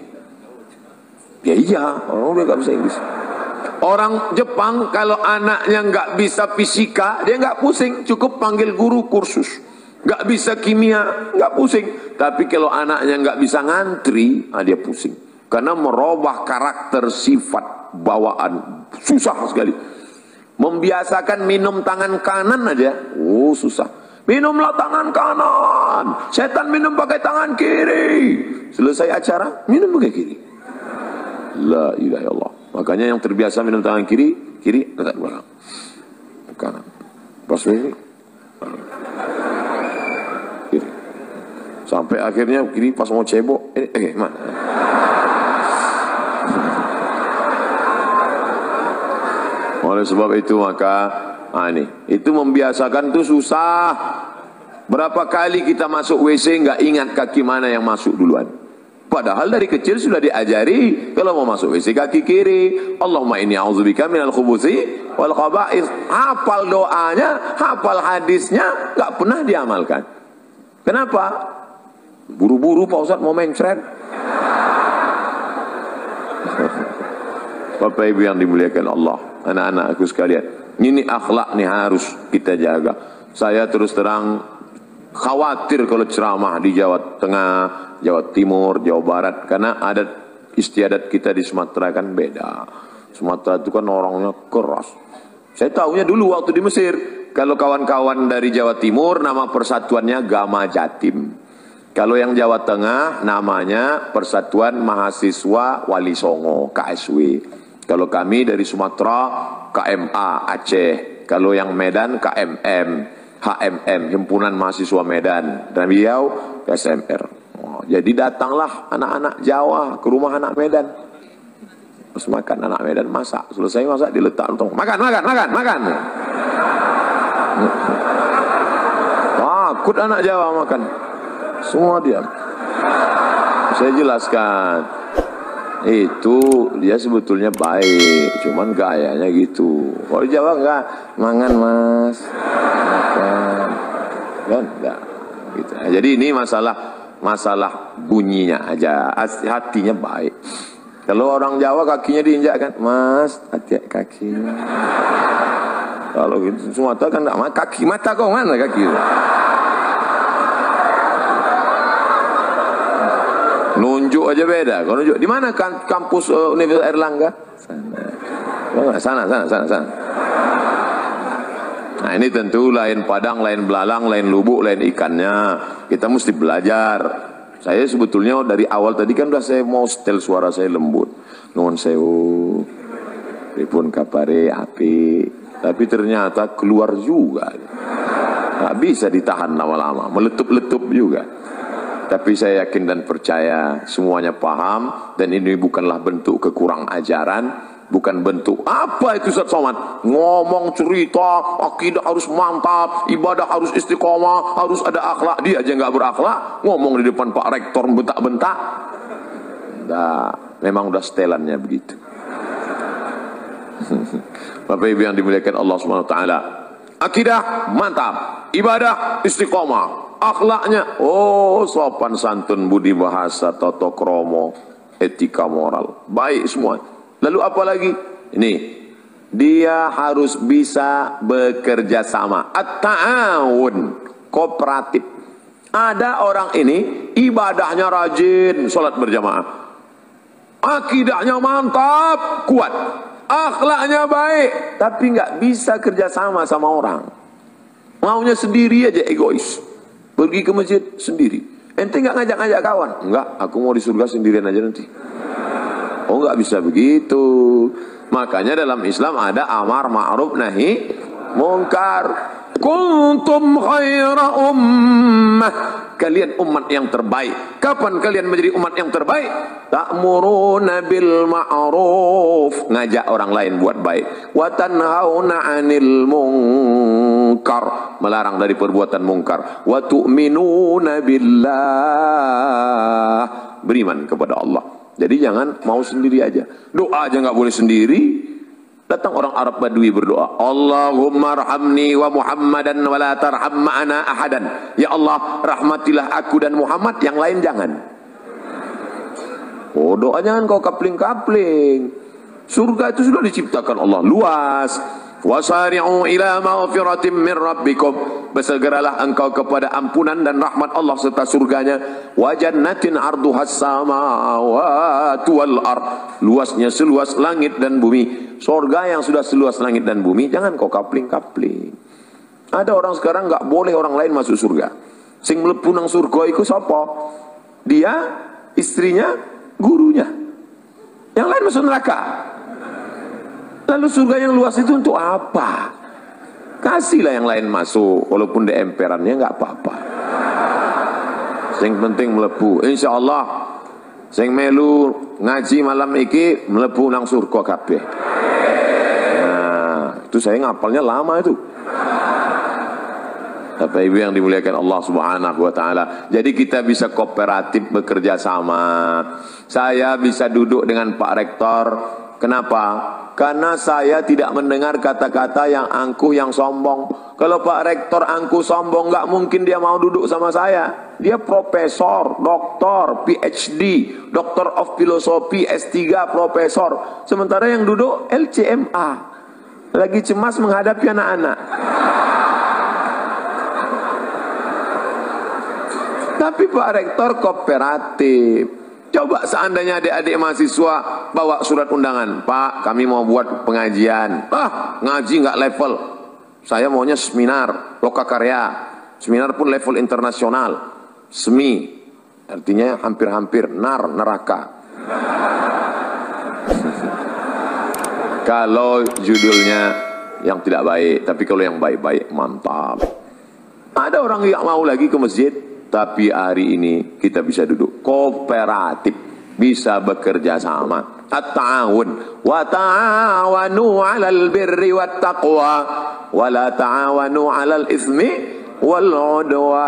A: Ya iya, orang dia nggak bisa Inggris. Orang Jepang kalau anaknya nggak bisa fisika, dia nggak pusing, cukup panggil guru kursus. Nggak bisa kimia, nggak pusing. Tapi kalau anaknya nggak bisa ngantri, dia pusing. Karena merubah karakter, sifat, bawaan, susah sekali. Membiasakan minum tangan kanan aja, susah. Minumlah tangan kanan, setan minum pakai tangan kiri. Selesai acara, minum pakai kiri. La ilaha illallah. Makanya yang terbiasa minum tangan kiri, kiri letak belakang. Kanan. Pas ini kiri. Sampai akhirnya kiri pas mau cebok, mana? Oleh sebab itu maka itu membiasakan itu susah. Berapa kali kita masuk WC nggak ingat kaki mana yang masuk duluan. Padahal dari kecil sudah diajari kalau mau masuk WC kaki kiri. Allahumma inni a'udzubika minal khubuthi wal khaba'ith. Hafal doanya, hafal hadisnya, nggak pernah diamalkan. Kenapa? Buru-buru Pak Ustadz mau mencret. Bapak Ibu yang dimuliakan Allah, anak-anakku sekalian, ini akhlak nih harus kita jaga. Saya terus terang khawatir kalau ceramah di Jawa Tengah, Jawa Timur, Jawa Barat, karena adat istiadat kita di Sumatera kan beda. Sumatera itu kan orangnya keras. Saya tahunya dulu waktu di Mesir, kalau kawan-kawan dari Jawa Timur nama persatuannya Gama Jatim. Kalau yang Jawa Tengah namanya Persatuan Mahasiswa Wali Songo, KSW. Kalau kami dari Sumatera KMA Aceh. Kalau yang Medan KMM, HMM, Himpunan Mahasiswa Medan. Dan beliau SMR. Jadi datanglah anak-anak Jawa ke rumah anak Medan. Terus makan anak Medan, masak. Selesai masak diletak lontong. Makan. Takut anak Jawa makan. Semua diam. Saya jelaskan. Itu dia sebetulnya baik, cuman gayanya gitu. Kalau di Jawa enggak, mangan mas, makan, kan enggak. Gitu. Nah, jadi ini masalah bunyinya aja, hatinya baik. Kalau orang Jawa kakinya diinjak kan, mas, hati kakinya. Kalau gitu Sumatera kan enggak, kaki mata kau mana kaki? Nunjuk aja beda. Kalau nunjuk di mana kan kampus Universitas Airlangga? Sana. Nah ini tentu lain Padang, lain belalang, lain lubuk, lain ikannya. Kita mesti belajar. Saya sebetulnya dari awal tadi kan udah saya mau setel suara saya lembut. Nuwun sewu. Pripun kapare api. Tapi ternyata keluar juga. Nggak bisa ditahan lama-lama. Meletup-letup juga. Tapi saya yakin dan percaya semuanya paham. Dan ini bukanlah bentuk kekurang ajaran. Bukan bentuk apa itu Ustaz Somad. Ngomong cerita, akidah harus mantap, ibadah harus istiqomah, harus ada akhlak. Dia aja nggak berakhlak, ngomong di depan Pak Rektor bentak-bentak. Nah, memang udah setelannya begitu. Bapak Ibu yang dimuliakan Allah Subhanahu wa taala. Akidah mantap, ibadah istiqomah, akhlaknya sopan santun, budi bahasa, tata krama, etika moral, baik semua. Lalu apa lagi? Ini dia harus bisa bekerja sama, at-ta'awun, kooperatif. Ada orang ini ibadahnya rajin, sholat berjamaah, akidahnya mantap, kuat, akhlaknya baik, tapi nggak bisa kerja sama sama orang. Maunya sendiri aja, egois. Pergi ke masjid sendiri. Ente nggak ngajak-ngajak kawan? Enggak, aku mau di surga sendirian aja nanti. Oh, nggak bisa begitu. Makanya dalam Islam ada amar ma'ruf nahi mungkar. Kuntum khaira ummah. Kalian umat yang terbaik. Kapan kalian menjadi umat yang terbaik? Ta'muruna bil ma'ruf, ngajak orang lain buat baik. Wa tanhauna 'anil munkar, melarang dari perbuatan mungkar. Wa tu'minuna billah, beriman kepada Allah. Jadi jangan mau sendiri aja. Doa aja nggak boleh sendiri. Datang orang Arab Badui berdoa, Allahumma arhamni wa Muhammadan wa la tarham ma'ana ahadan. Ya Allah, rahmatilah aku dan Muhammad, yang lain jangan. Oh, doa jangan kau kapling-kapling. Surga itu sudah diciptakan Allah luas. Wasari'u ila maghfiratin min rabbikum, bersegeralah engkau kepada ampunan dan rahmat Allah serta surganya. Wa jannatin arduhas samawati wal ard, luasnya seluas langit dan bumi. Surga yang sudah seluas langit dan bumi, jangan kau kapling-kapling. Ada orang sekarang nggak boleh orang lain masuk surga. Sing mlebu nang surga iku sapa? Dia, istrinya, gurunya. Yang lain masuk neraka. Lalu surga yang luas itu untuk apa? Kasihlah yang lain masuk, walaupun di emperannya nggak apa-apa. Yang penting melebu. Insya Allah, sing melu ngaji malam iki melebu nang surga kabeh. Nah, itu saya ngapalnya lama itu. Bapak Ibu yang dimuliakan Allah Subhanahu wa taala. Jadi kita bisa kooperatif bekerja sama. Saya bisa duduk dengan Pak Rektor. Kenapa? Karena saya tidak mendengar kata-kata yang angkuh, yang sombong. Kalau Pak Rektor angkuh sombong, nggak mungkin dia mau duduk sama saya. Dia profesor, doktor, PhD, Doctor of Philosophy, S3, profesor. Sementara yang duduk LCMA, lagi cemas menghadapi anak-anak. Tapi Pak Rektor kooperatif. Coba seandainya adik-adik mahasiswa bawa surat undangan, Pak, kami mau buat pengajian. Ah, ngaji nggak level. Saya maunya seminar, lokakarya. Seminar pun level internasional. Semi, artinya hampir-hampir neraka. Kalau judulnya yang tidak baik, tapi kalau yang baik-baik mantap. Ada orang yang mau lagi ke masjid. Tapi hari ini kita bisa duduk kooperatif, bisa bekerja sama. At-ta'awun wa ta'awanu 'alal birri wat taqwa wa la ta'awanu 'alal itsmi wal 'udwan.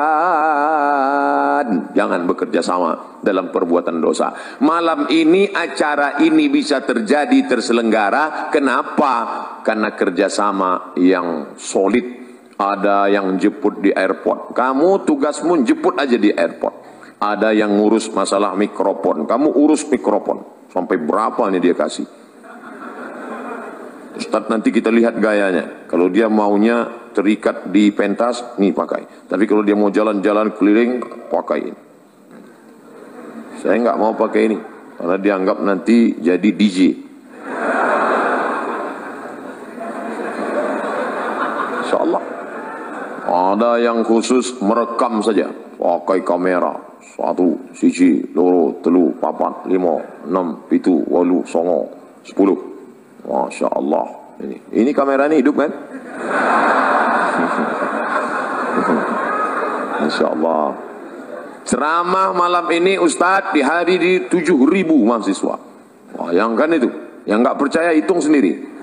A: Jangan bekerja sama dalam perbuatan dosa. Malam ini acara ini bisa terjadi, terselenggara. Kenapa? Karena kerjasama yang solid. Ada yang jemput di airport, kamu tugasmu jemput aja di airport. Ada yang ngurus masalah mikrofon, kamu urus mikrofon. Sampai berapa nih dia kasih? Ustadz, nanti kita lihat gayanya. Kalau dia maunya terikat di pentas, nih pakai. Tapi kalau dia mau jalan-jalan keliling, pakai ini. Saya nggak mau pakai ini, karena dianggap nanti jadi DJ. Insya Allah. Ada yang khusus merekam saja, pakai kamera 1, 1, 2, 3, 4, 5, 6, 7, 8, 9, 10. Masya Allah. Ini kamera ini hidup kan? Masya Allah. Ceramah malam ini Ustadz di hari di 7.000 mahasiswa. Bayangkan itu. Yang nggak percaya hitung sendiri.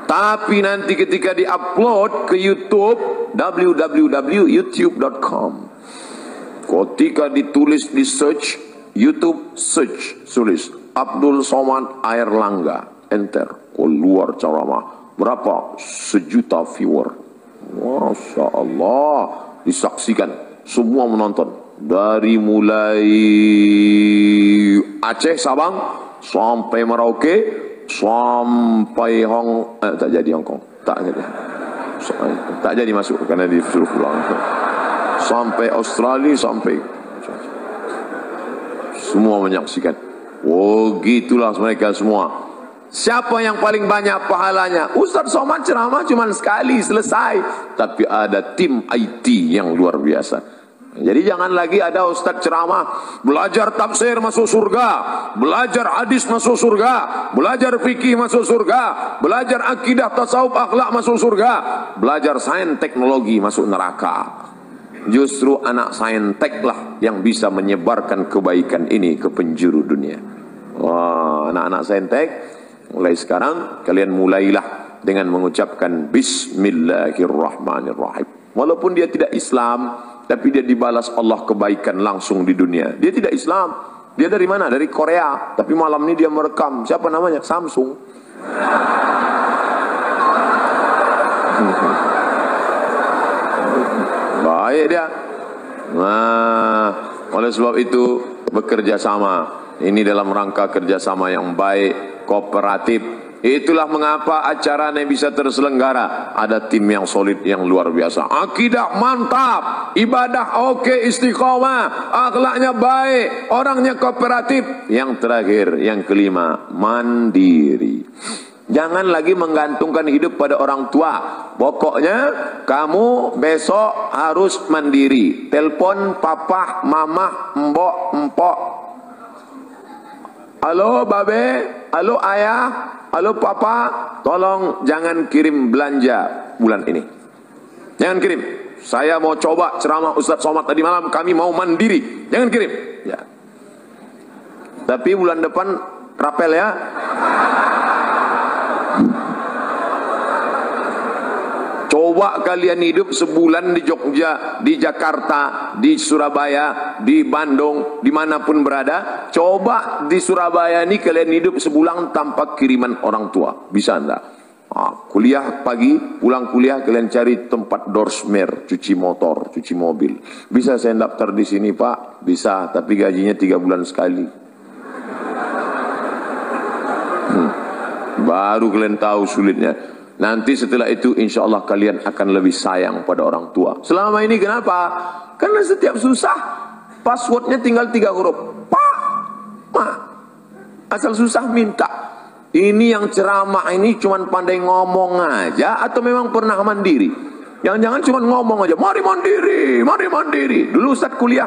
A: Tapi nanti ketika di-upload ke YouTube, www.youtube.com, ketika ditulis di search, YouTube search, tulis Abdul Somad Airlangga, enter, keluar ceramah. Berapa? 1 juta viewer. Masya Allah. Disaksikan, semua menonton. Dari mulai Aceh, Sabang, sampai Merauke, sampai tak jadi Hong Kong, tak jadi masuk karena disuruh pulang. Sampai Australia, sampai semua menyaksikan. Oh, gitulah mereka semua. Siapa yang paling banyak pahalanya? Ustaz Somad ceramah cuma sekali selesai, tapi ada tim IT yang luar biasa. Jadi jangan lagi ada ustaz ceramah belajar tafsir masuk surga, belajar hadis masuk surga, belajar fikih masuk surga, belajar akidah tasawuf akhlak masuk surga, belajar sains teknologi masuk neraka. Justru anak saintek lah yang bisa menyebarkan kebaikan ini ke penjuru dunia. Wah, anak-anak saintek, mulai sekarang kalian mulailah dengan mengucapkan Bismillahirrahmanirrahim. Walaupun dia tidak Islam, tapi dia dibalas Allah kebaikan langsung di dunia. Dia tidak Islam, dia dari mana? Dari Korea, tapi malam ini dia merekam. Siapa namanya? Samsung. Baik dia. Nah, oleh sebab itu bekerja sama. Ini dalam rangka kerjasama yang baik, kooperatif. Itulah mengapa acaranya bisa terselenggara. Ada tim yang solid, yang luar biasa. Akidah mantap, ibadah oke, istiqomah, akhlaknya baik, orangnya kooperatif. Yang terakhir, yang kelima, mandiri. Jangan lagi menggantungkan hidup pada orang tua. Pokoknya kamu besok harus mandiri. Telepon papa, mama, mbok, empok. Halo babe, halo ayah, halo papa, tolong jangan kirim belanja bulan ini. Jangan kirim. Saya mau coba ceramah Ustaz Somad tadi malam, kami mau mandiri. Jangan kirim. Ya. Tapi bulan depan rapel ya. Coba kalian hidup sebulan di Jogja, di Jakarta, di Surabaya, di Bandung, dimanapun berada. Coba di Surabaya ini kalian hidup sebulan tanpa kiriman orang tua. Bisa enggak? Kuliah pagi, pulang kuliah kalian cari tempat dorsmer, cuci motor, cuci mobil. Bisa saya daftar di sini Pak? Bisa, tapi gajinya 3 bulan sekali. Baru kalian tahu sulitnya. Nanti setelah itu insya Allah kalian akan lebih sayang pada orang tua. Selama ini kenapa? Karena setiap susah passwordnya tinggal 3 huruf. Pak, ma, asal susah minta. Ini yang ceramah ini cuma pandai ngomong aja atau memang pernah mandiri? Jangan-jangan cuma ngomong aja, mari mandiri, mari mandiri. Dulu Ustaz kuliah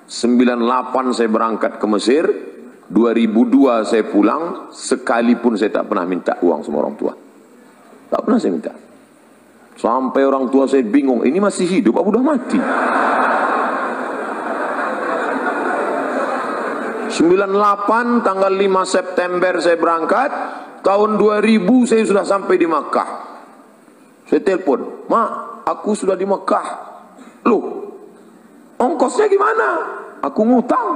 A: 98 saya berangkat ke Mesir, 2002 saya pulang, sekalipun saya tak pernah minta uang sama orang tua. Tak pernah saya minta. Sampai orang tua saya bingung, ini masih hidup apa udah mati? 98 tanggal 5 September saya berangkat, tahun 2000 saya sudah sampai di Makkah. Saya telepon, "Mak, aku sudah di Makkah." Loh, ongkosnya gimana? Aku ngutang.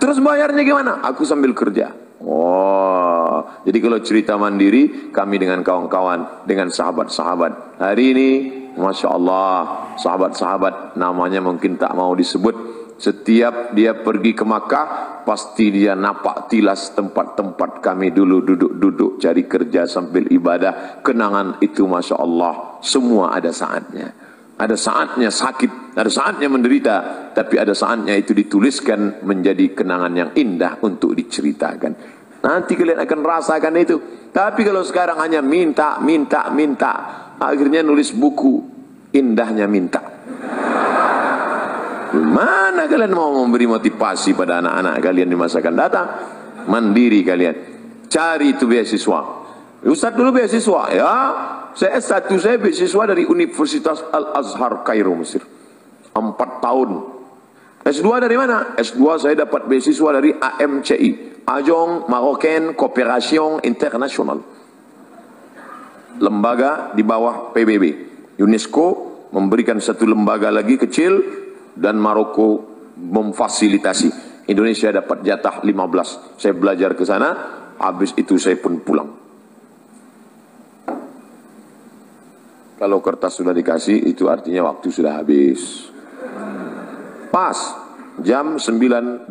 A: Terus bayarnya gimana? Aku sambil kerja. Oh, jadi kalau cerita mandiri, kami dengan kawan-kawan, dengan sahabat-sahabat. Hari ini, Masya Allah, sahabat-sahabat namanya mungkin tak mau disebut. Setiap dia pergi ke Makkah, pasti dia napak tilas tempat-tempat kami dulu duduk-duduk cari kerja sambil ibadah. Kenangan itu Masya Allah, semua ada saatnya. Ada saatnya sakit, ada saatnya menderita, tapi ada saatnya itu dituliskan menjadi kenangan yang indah untuk diceritakan. Nanti kalian akan rasakan itu. Tapi kalau sekarang hanya minta, akhirnya nulis buku, indahnya minta. Mana kalian mau memberi motivasi pada anak-anak kalian di masa akan datang? Mandiri kalian. Cari itu beasiswa. Ustaz dulu beasiswa, ya. Saya S1 saya beasiswa dari Universitas Al-Azhar Kairo, Mesir. 4 tahun. S2 dari mana? S2 saya dapat beasiswa dari AMCI, Agence Marocaine Coopération Internationale. Lembaga di bawah PBB. UNESCO memberikan satu lembaga lagi kecil dan Maroko memfasilitasi. Indonesia dapat jatah 15. Saya belajar ke sana, habis itu saya pun pulang. Kalau kertas sudah dikasih, itu artinya waktu sudah habis. Pas, jam 9.20.